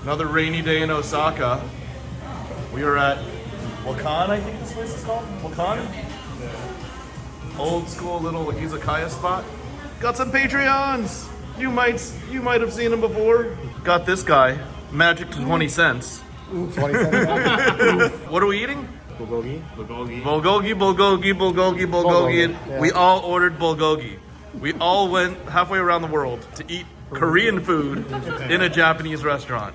Another rainy day in Osaka. We are at Wakan, I think this place is called? Wakan? Old school little izakaya spot. Got some Patreons! You might have seen him before. Got this guy, magic to 20 cents. Ooh, 20 cents. What are we eating? Bulgogi. Bulgogi. Yeah. We all ordered bulgogi. We all went halfway around the world to eat Korean food in a Japanese restaurant.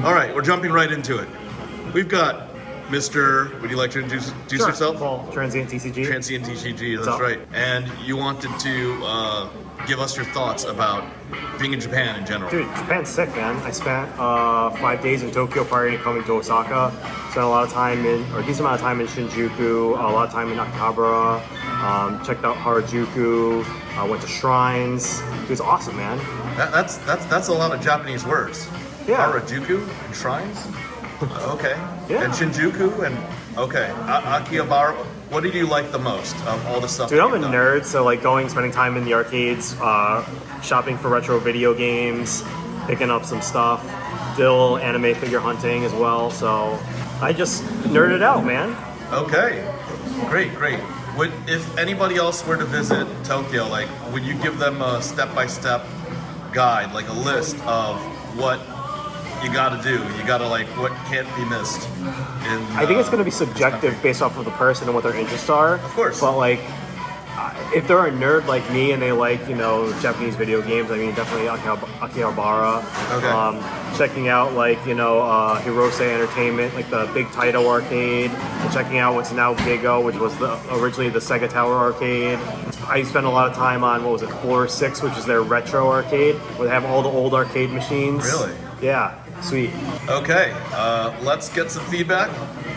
All right, we're jumping right into it. We've got Mr. Would you like to introduce yourself? Paul, Transient TCG. Transient TCG, that's right. And you wanted to give us your thoughts about being in Japan in general. Dude, Japan's sick, man. I spent 5 days in Tokyo prior to coming to Osaka. Spent a lot of time a decent amount of time in Shinjuku, a lot of time in Akihabara. Checked out Harajuku. Went to shrines. It was awesome, man. That's a lot of Japanese words. Yeah. Harajuku and shrines? Okay. Yeah. And Shinjuku and, okay. Akihabara. What did you like the most of all the stuff? Dude, I'm a you've done? nerd, so like spending time in the arcades, shopping for retro video games, picking up some stuff, still anime figure hunting as well. So I just nerded out, man. Okay. Great. If anybody else were to visit Tokyo, like, would you give them a step-by-step guide, like a list of what you gotta do? You gotta, like, what can't be missed in I think it's going to be subjective based off of the person and what their interests are. Of course. But like, if they're a nerd like me and they like, Japanese video games, I mean, definitely Akihabara. Okay. Checking out like, Hirose Entertainment, like the Big Taito arcade. And checking out what's now Bigo, which was originally the Sega Tower arcade. I spent a lot of time on, what was it, Floor 6, which is their retro arcade, where they have all the old arcade machines. Really? Yeah, sweet. Okay, let's get some feedback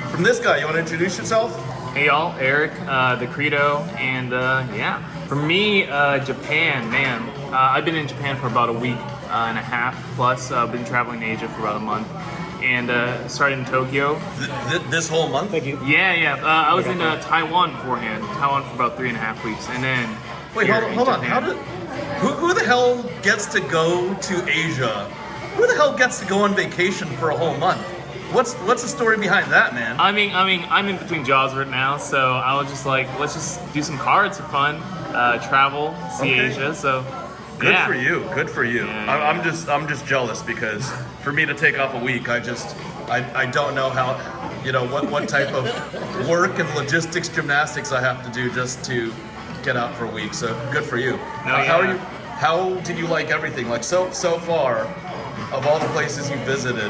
from this guy. You want to introduce yourself? Hey y'all, Eric, the Credo, and yeah. For me, Japan, man, I've been in Japan for about a week and a half plus. I've been traveling to Asia for about a month, and started in Tokyo. This whole month? Thank you. Yeah. I was in Taiwan beforehand. Taiwan for about 3.5 weeks, and then Wait, here hold in on. Japan. Who the hell gets to go to Asia? Who the hell gets to go on vacation for a whole month? What's the story behind that, man? I mean, I'm in between jobs right now, so I was just like, let's just do some cards for fun, travel, see Okay. Asia. So, Good yeah. for you. Good for you. Yeah. I'm just jealous because for me to take off a week, I don't know how, what type of work and logistics gymnastics I have to do just to get out for a week. So good for you. No, How are yeah. you? How did you like everything? Like so far, of all the places you visited,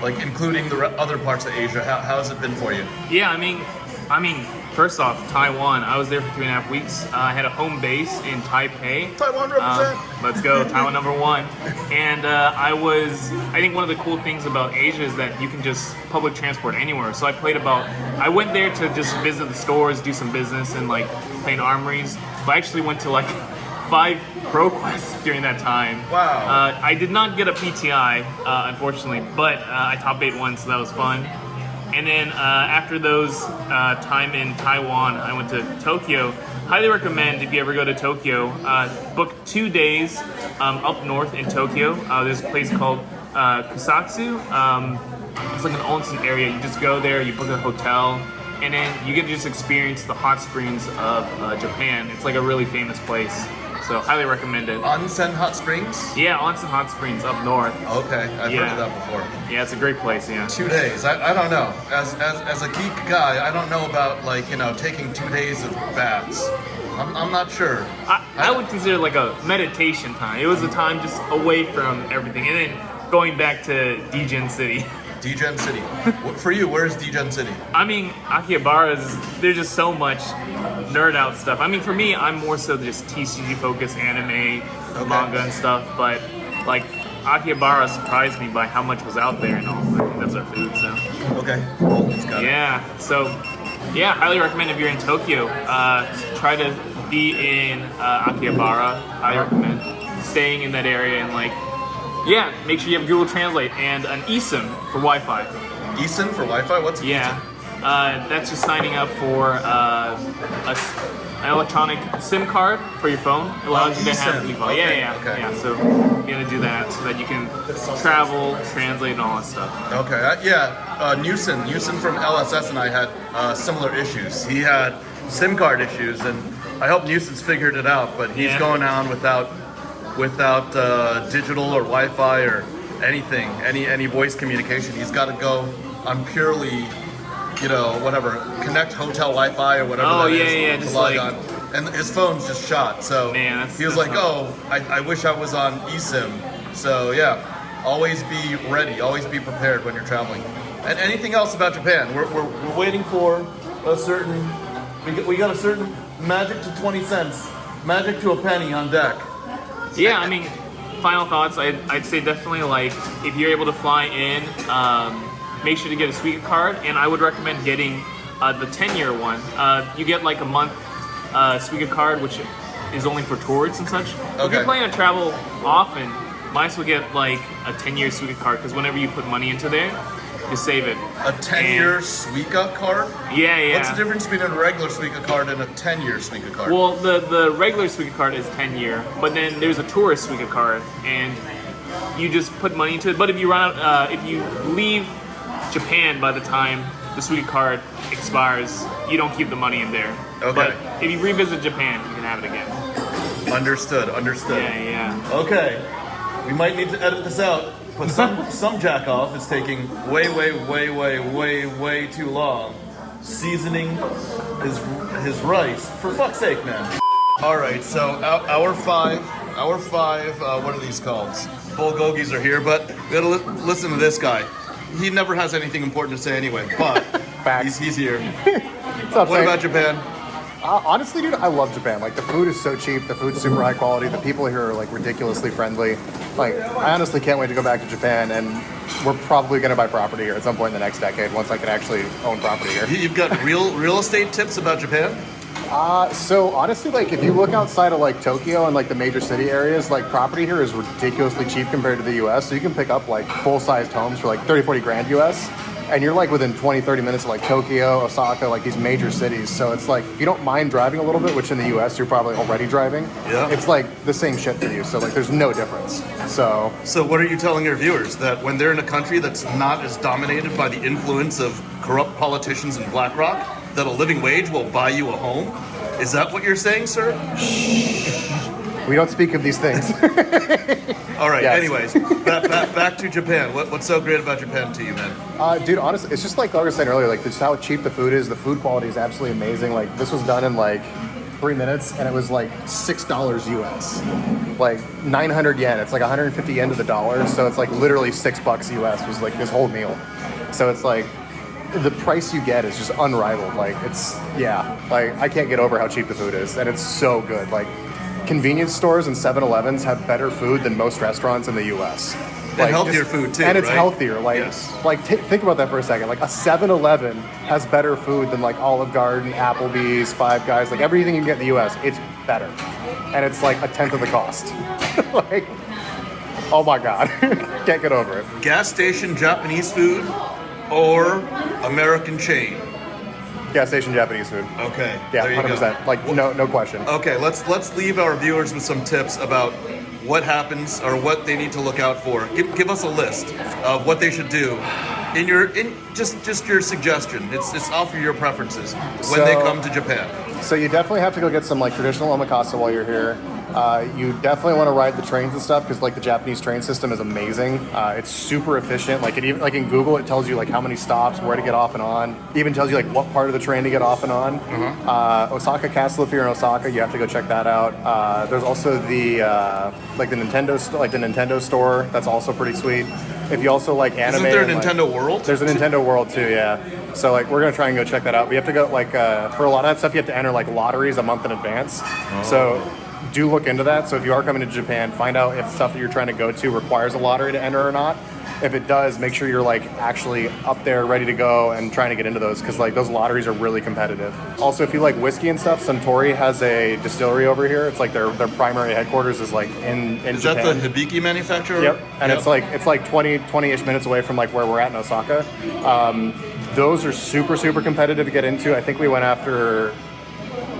like including the other parts of Asia, how has it been for you? Yeah, I mean, first off, Taiwan. I was there for 3.5 weeks. I had a home base in Taipei. Taiwan represent. Let's go, Taiwan #1. And I think one of the cool things about Asia is that you can just public transport anywhere. So I went there to just visit the stores, do some business, and like play in armories. But I actually went to like 5 Pro Quests during that time. Wow. I did not get a PTI, unfortunately, but I top 8 once, so that was fun. And then after those time in Taiwan, I went to Tokyo. Highly recommend if you ever go to Tokyo, book 2 days up north in Tokyo. There's a place called Kusatsu. It's like an onsen area. You just go there, you book a hotel, and then you get to just experience the hot springs of Japan. It's like a really famous place. So highly recommend it. Onsen hot springs. Yeah, Onsen Hot Springs up north. Okay, I've heard Yeah. of that before. Yeah, it's a great place, yeah. 2 days. I don't know. As a geek guy, I don't know about taking 2 days of baths. I'm not sure. I would consider it like a meditation time. It was a time just away from everything. And then going back to Degen City. Degen City. For you, where's Degen City? I mean, Akihabara there's just so much nerd out stuff. I mean, for me, I'm more so just TCG focused anime, manga and stuff, but like Akihabara surprised me by how much was out there and all. I think that's our food, so. Okay, cool. It's got it. Yeah, so yeah, highly recommend if you're in Tokyo, try to be in Akihabara. Highly recommend staying in that area and like, yeah, make sure you have Google Translate and an eSIM for Wi-Fi. eSIM for Wi-Fi? What's an Yeah, that's just signing up for an electronic SIM card for your phone. It allows you to have eSIM. any phone. Okay, Yeah. So you gotta do that so that you can travel, translate, and all that stuff. Okay, Newson from LSS and I had similar issues. He had SIM card issues, and I hope Newson's figured it out, but he's going on without digital or Wi-Fi or anything, any voice communication. He's got to go on purely, whatever, connect hotel Wi-Fi or whatever that is to just log like, on. And his phone's just shot, so he was like, I wish I was on eSIM. So yeah, always be ready, always be prepared when you're traveling. And anything else about Japan? We're waiting for a certain, we got a certain magic to 20 cents, magic to a penny on deck. Yeah, I mean, final thoughts, I'd say definitely like, if you're able to fly in, make sure to get a Suica card, and I would recommend getting the 10-year one. You get like a month Suica card, which is only for tourists and such. If you're planning to travel often, might as well get like a 10-year Suica card, because whenever you put money into there, you save it. A 10-year Suica card? Yeah. What's the difference between a regular Suica card and a 10-year Suica card? Well, the regular Suica card is 10-year, but then there's a tourist Suica card, and you just put money into it. But if you run out, if you leave Japan by the time the Suica card expires, you don't keep the money in there. Okay. But if you revisit Japan, you can have it again. Understood. Yeah. Okay. We might need to edit this out, but some jack off is taking way too long seasoning his rice. For fuck's sake, man. All right, so hour five. What are these called? Bulgogis are here, but we gotta listen to this guy. He never has anything important to say anyway, but he's here. What about Japan? Honestly, dude, I love Japan. Like, the food is so cheap. The food's super high quality. The people here are, like, ridiculously friendly. Like, I honestly can't wait to go back to Japan, and we're probably going to buy property here at some point in the next decade once I can actually own property here. You've got real estate tips about Japan? So, honestly, like, if you look outside of, like, Tokyo and, like, the major city areas, like, property here is ridiculously cheap compared to the U.S., so you can pick up, like, full-sized homes for, like, 30, 40 grand U.S., and you're like within 20, 30 minutes of like Tokyo, Osaka, like these major cities. So it's like, if you don't mind driving a little bit, which in the US you're probably already driving, it's like the same shit for you. So like there's no difference. So what are you telling your viewers? That when they're in a country that's not as dominated by the influence of corrupt politicians and BlackRock, that a living wage will buy you a home? Is that what you're saying, sir? We don't speak of these things. All right, anyways, back to Japan. What's so great about Japan to you, man? Dude, honestly, it's just like I was saying earlier, like just how cheap the food is. The food quality is absolutely amazing. Like this was done in like 3 minutes and it was like $6 US. Like 900 yen. It's like 150 yen to the dollar. So it's like literally $6 US was like this whole meal. So it's like the price you get is just unrivaled. Like it's, like I can't get over how cheap the food is. And it's so good. Like convenience stores and 7-Elevens have better food than most restaurants in the U.S. And healthier food too, and it's right? healthier. Like, think about that for a second. Like a 7-Eleven has better food than like Olive Garden, Applebee's, Five Guys. Like everything you can get in the U.S., it's better, and it's like a tenth of the cost. Like, oh my god, can't get over it. Gas station Japanese food or American chain? Gas station Japanese food. Okay. Yeah, there you 100%. go. Like no question. Okay, let's leave our viewers with some tips about what happens or what they need to look out for. Give us a list of what they should do in just your suggestion. It's off of your preferences when they come to Japan. So you definitely have to go get some like traditional omakase while you're here. You definitely want to ride the trains and stuff because like the Japanese train system is amazing. It's super efficient. Like it even like in Google it tells you like how many stops, where to get off and on. It even tells you like what part of the train to get off and on. Osaka Castle, if you're in Osaka, you have to go check that out. There's also the Nintendo store. That's also pretty sweet. If you also like anime, isn't there a Nintendo World? There's a Nintendo World too, yeah. So like we're gonna try and go check that out. We have to go like for a lot of that stuff you have to enter like lotteries a month in advance. So do look into that. So if you are coming to Japan, find out if stuff that you're trying to go to requires a lottery to enter or not. if it does, make sure you're like actually up there ready to go and trying to get into those, because like those lotteries are really competitive. Also, if you like whiskey and stuff, Suntory has a distillery over here. It's like their primary headquarters is like in Is Japan. that the Hibiki manufacturer? Yep. And it's like 20-ish minutes away from like where we're at in Osaka. Those are super competitive to get into. I think we went after.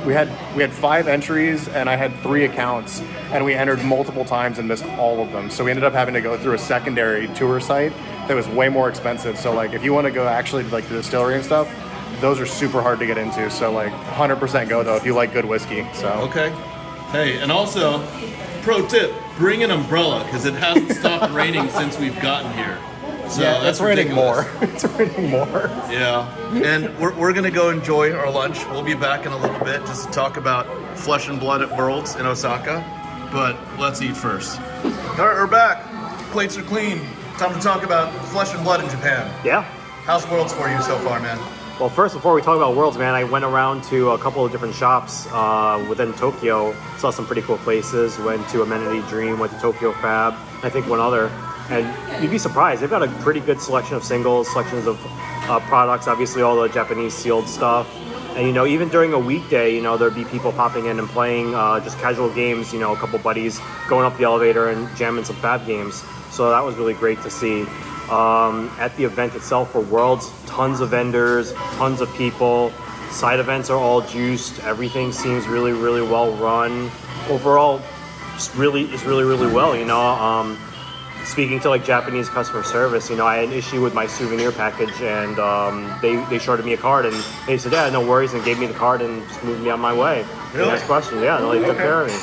We had 5 entries, and I had 3 accounts, and we entered multiple times and missed all of them. So we ended up having to go through a secondary tour site that was way more expensive. So like if you want to go actually to like the distillery and stuff, those are super hard to get into. So like 100% go though if you like good whiskey. So Okay. Hey, and also, pro tip: bring an umbrella because it hasn't stopped raining since we've gotten here. So yeah, that's it's raining ridiculous. more. It's raining more. Yeah, and we're gonna go enjoy our lunch. We'll be back in a little bit just to talk about Flesh and Blood at Worlds in Osaka. But let's eat first. All right, we're back. Plates are clean. Time to talk about Flesh and Blood in Japan. Yeah. How's Worlds for you so far, man? Well, first, before we talk about Worlds, man, I went around to a couple of different shops within Tokyo. Saw some pretty cool places. Went to Amenity Dream, went to Tokyo FaB, I think one other. And you'd be surprised. They've got a pretty good selection of singles, selections of products, obviously all the Japanese sealed stuff. And, you know, even during a weekday, you know, there'd be people popping in and playing just casual games, you know, a couple buddies going up the elevator and jamming some FaB games. So that was really great to see. At the event itself for Worlds, tons of vendors, tons of people. Side events are all juiced. Everything seems really well run. Overall, it's really well, you know. Speaking to like Japanese customer service, you know, I had an issue with my souvenir package, and they shorted me a card, and they said, yeah, no worries, and gave me the card and just moved me on my way. Really? Next question, yeah, they took care of me.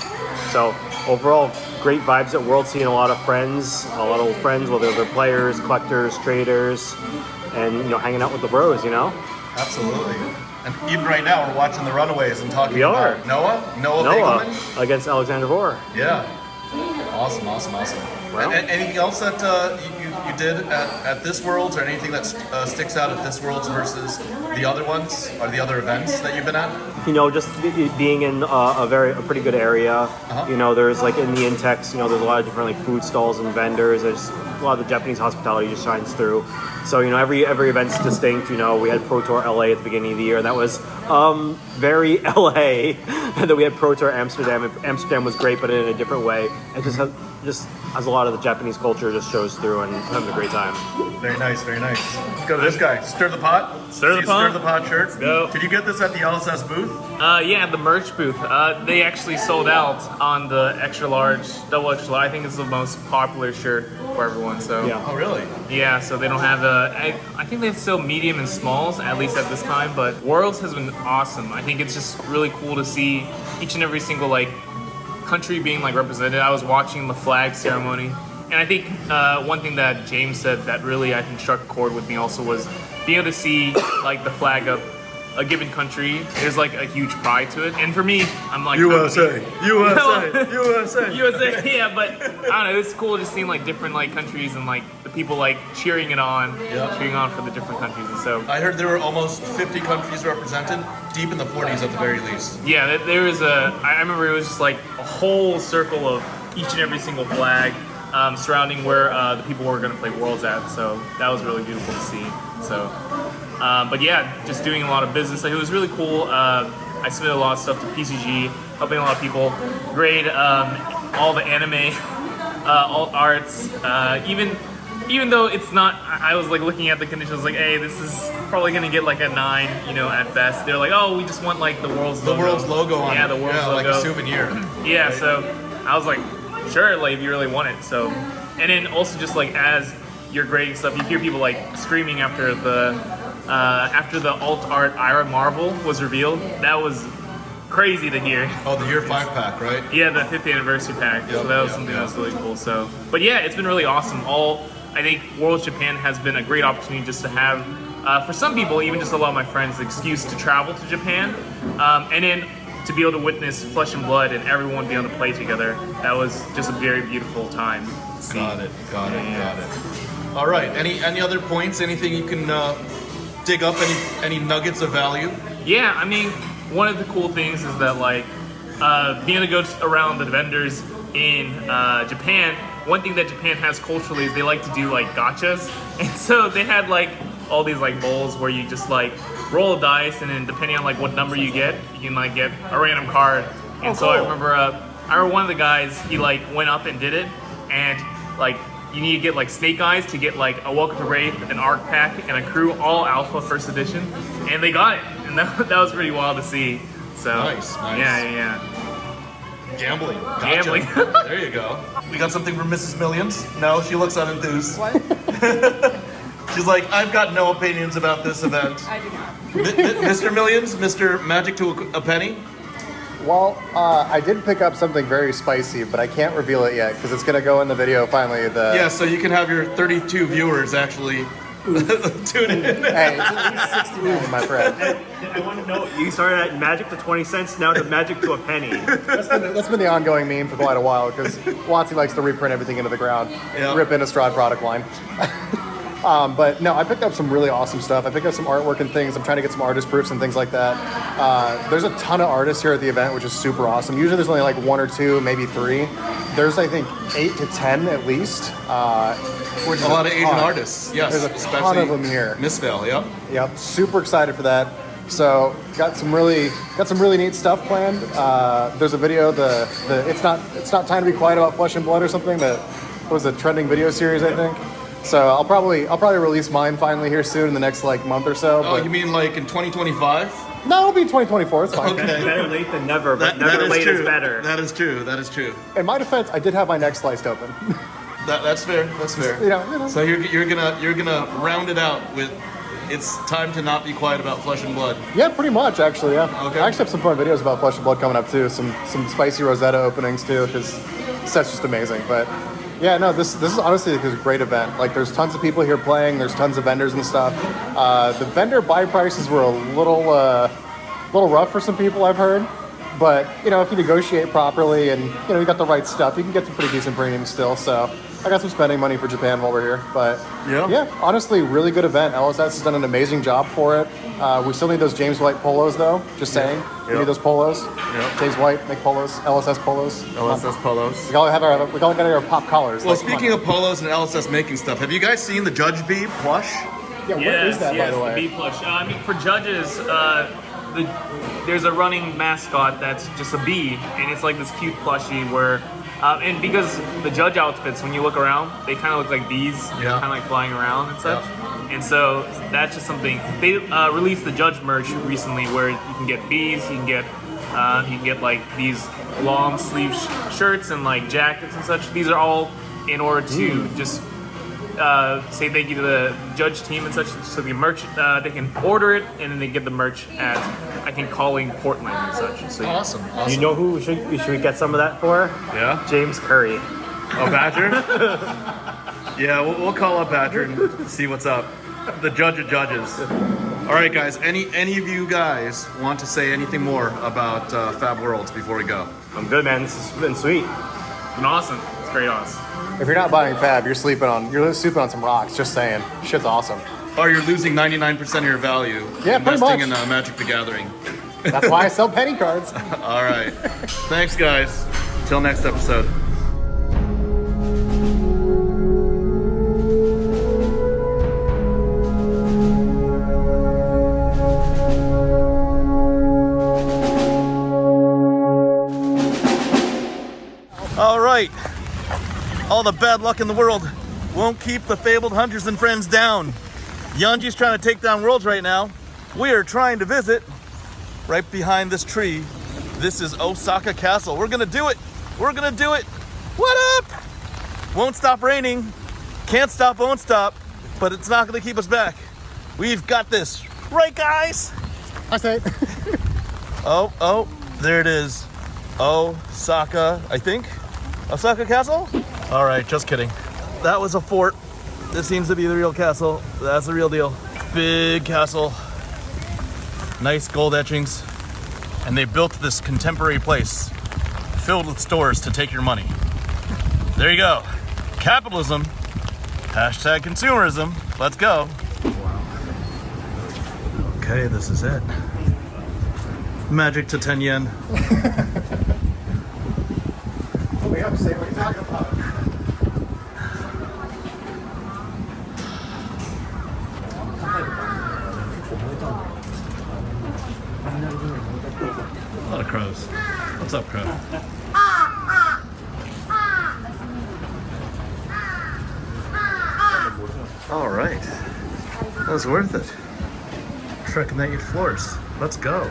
So overall, great vibes at World, seeing a lot of friends, a lot of old friends, whether they're players, collectors, traders, and you know, hanging out with the bros, you know. Absolutely. And even right now, we're watching the Runaways and talking We are. about Noah Noah Bagelman. against Alexander Vore. Yeah. Awesome. Well. And anything else that you did at this Worlds, or anything that sticks out at this Worlds versus the other ones, or the other events that you've been at? You know, just being in a pretty good area. You know, there's like in the Intex, you know, there's a lot of different like food stalls and vendors. There's a lot of the Japanese hospitality just shines through. So, you know, every event's distinct. You know, we had Pro Tour LA at the beginning of the year, and that was very LA. And then we had Pro Tour Amsterdam, and Amsterdam was great, but in a different way. It just has a lot of the Japanese culture just shows through, and having a great time. Very nice. Let's go to this guy. Stir the pot. Stir the pot. Stir the pot shirt. Go. Did you get this at the LSS booth? Yeah, the merch booth. They actually sold out on the extra large, double extra large. I think it's the most popular shirt for everyone. So Yeah. Oh, really? yeah, so they don't have I think they still medium and smalls, at least at this time. But Worlds has been awesome. I think it's just really cool to see each and every single like country being like represented. I was watching the flag ceremony, and I think one thing that James said that really I think struck a chord with me also was being able to see like the flag of a given country. There's like a huge pride to it, and for me, I'm like USA. USA, yeah, but I don't know, it's cool just seeing like different like countries and like the people like cheering it on, cheering on for the different countries, and so I heard there were almost 50 countries represented, deep in the 40s at the very least. yeah, there was I remember it was just like a whole circle of each and every single flag surrounding where the people were going to play Worlds at, so that was really beautiful to see. So, but yeah, just doing a lot of business. Like, it was really cool. I submitted a lot of stuff to PCG, helping a lot of people grade all the anime, alt arts, even though it's not, I was like looking at the conditions like, hey, this is probably gonna get like a 9, you know, at best. They're like, oh, we just want like the World's logo. The World's logo on Yeah, it. the World's logo. Like a souvenir. Yeah, so I was like, sure, like if you really want it. So, and then also just like as you're grading stuff, you hear people like screaming after the alt art Ira Marvel was revealed. That was crazy to hear. Oh, the year 5 pack, right? Yeah, the 50th anniversary pack. So that was something that was really cool. So, but yeah, it's been really awesome. I think World Japan has been a great opportunity just to have, for some people, even just a lot of my friends, the excuse to travel to Japan, and then to be able to witness Flesh and Blood and everyone be able to play together. That was just a very beautiful time. Got it. All right. Any other points? Anything you can dig up? Any nuggets of value? Yeah, I mean, one of the cool things is that like being able to go around the vendors in Japan, one thing that Japan has culturally is they like to do like gachas, and so they had like all these like bowls where you just like roll a dice, and then depending on like what number you get, you can like get a random card. And so I remember one of the guys, he like went up and did it, and like you need to get like snake eyes to get like a Welcome to Wraith, an Arc pack, and a crew all alpha first edition, and they got it, and that was pretty wild to see. So Nice. yeah. Gambling. Gotcha. Gambling. There you go. We got something from Mrs. Millions. No, she looks unenthused. What? She's like, I've got no opinions about this event. I do not. Mr. Millions, Mr. Magic to a Penny. Well, I did pick up something very spicy, but I can't reveal it yet because it's gonna go in the video finally. Yeah, so you can have your 32 viewers actually tune in. Hey, it's at least 69, my friend. I want to know, you started at magic to 20 cents, now to magic to a penny. That's been the ongoing meme for quite a while because Watsy likes to reprint everything into the ground, Yeah. rip in a Strahd product line. But no, I picked up some really awesome stuff. I picked up some artwork and things. I'm trying to get some artist proofs and things like that. There's a ton of artists here at the event, which is super awesome. Usually there's only like 1 or 2, maybe 3. There's, I think, 8 to 10 at least. A lot of Asian artists. Yes, There's a ton especially of them here. Misvale, yep. Yep, super excited for that. So got some really neat stuff planned. There's a video. It's not time to be quiet about Flesh and Blood or something. That was a trending video series, I think. So I'll probably release mine finally here soon in the next like month or so. Oh, but you mean like in 2025? no, it'll be 2024. It's fine. Okay. Better late than never, but That never is late true. is better. That is true. That is true. In my defense, I did have my neck sliced open. That's fair. That's fair. you know. So you're gonna round it out with, it's time to not be quiet about Flesh and Blood. Yeah, pretty much actually. Yeah. Okay. I actually have some fun videos about Flesh and Blood coming up too. Some spicy Rosetta openings too, because set's just amazing. But yeah, no, this is honestly like, a great event. Like, there's tons of people here playing. There's tons of vendors and stuff. The vendor buy prices were a little rough for some people, I've heard. But you know, if you negotiate properly and you got the right stuff, you can get some pretty decent premiums still. So I got some spending money for Japan while we're here. But yeah, honestly, really good event. LSS has done an amazing job for it. We still need those James White polos though. Just saying, we need those polos. James White make polos. LSS polos. LSS polos. We all got our pop collars. Well, Like, come on. speaking of polos and LSS making stuff, have you guys seen the Judge Bee plush? Yeah, what is that, by the way? B plush. I mean, for judges, there's a running mascot that's just a bee, and it's like this cute plushie where, and because the judge outfits, when you look around, they kind of look like bees, Yeah. kind of like flying around and such. And so that's just something. They released the judge merch recently, where you can get bees, you can get like these long sleeve shirts and like jackets and such. These are all in order to just say thank you to the judge team and such, so the merch they can order it and then they get the merch at, I think, Calling Portland and such. So Awesome. You know who should we get some of that for? Yeah. James Curry. Oh, Badger? Yeah, we'll call up Badger and see what's up. The judge of judges. All right, guys. Any of you guys want to say anything more about Fab Worlds before we go? I'm good, man. This has been sweet. it's been awesome. It's great, awesome. If you're not buying Fab, you're sleeping on some rocks. Just saying, shit's awesome. Or you're losing 99% of your value Yeah, pretty investing much. in Magic the Gathering. That's why I sell penny cards. All right. Thanks, guys. Till next episode. All right. All the bad luck in the world won't keep the fabled hunters and friends down. Yanji's trying to take down worlds right now. We are trying to visit right behind this tree. This is Osaka Castle. We're gonna do it. We're gonna do it. What up? Won't stop raining. Can't stop, won't stop. But it's not gonna keep us back. We've got this. Right, guys? I say, Oh, there it is. Osaka, I think. Osaka Castle? All right, just kidding. That was a fort. This seems to be the real castle. That's the real deal. Big castle. Nice gold etchings. And they built this contemporary place filled with stores to take your money. There you go. Capitalism. Hashtag consumerism. Let's go. Okay, this is it. Magic to 10 yen. we have to say what you're talking about. A lot of crows. What's up, crow? All right. That was worth it. Trekking that your floors. Let's go.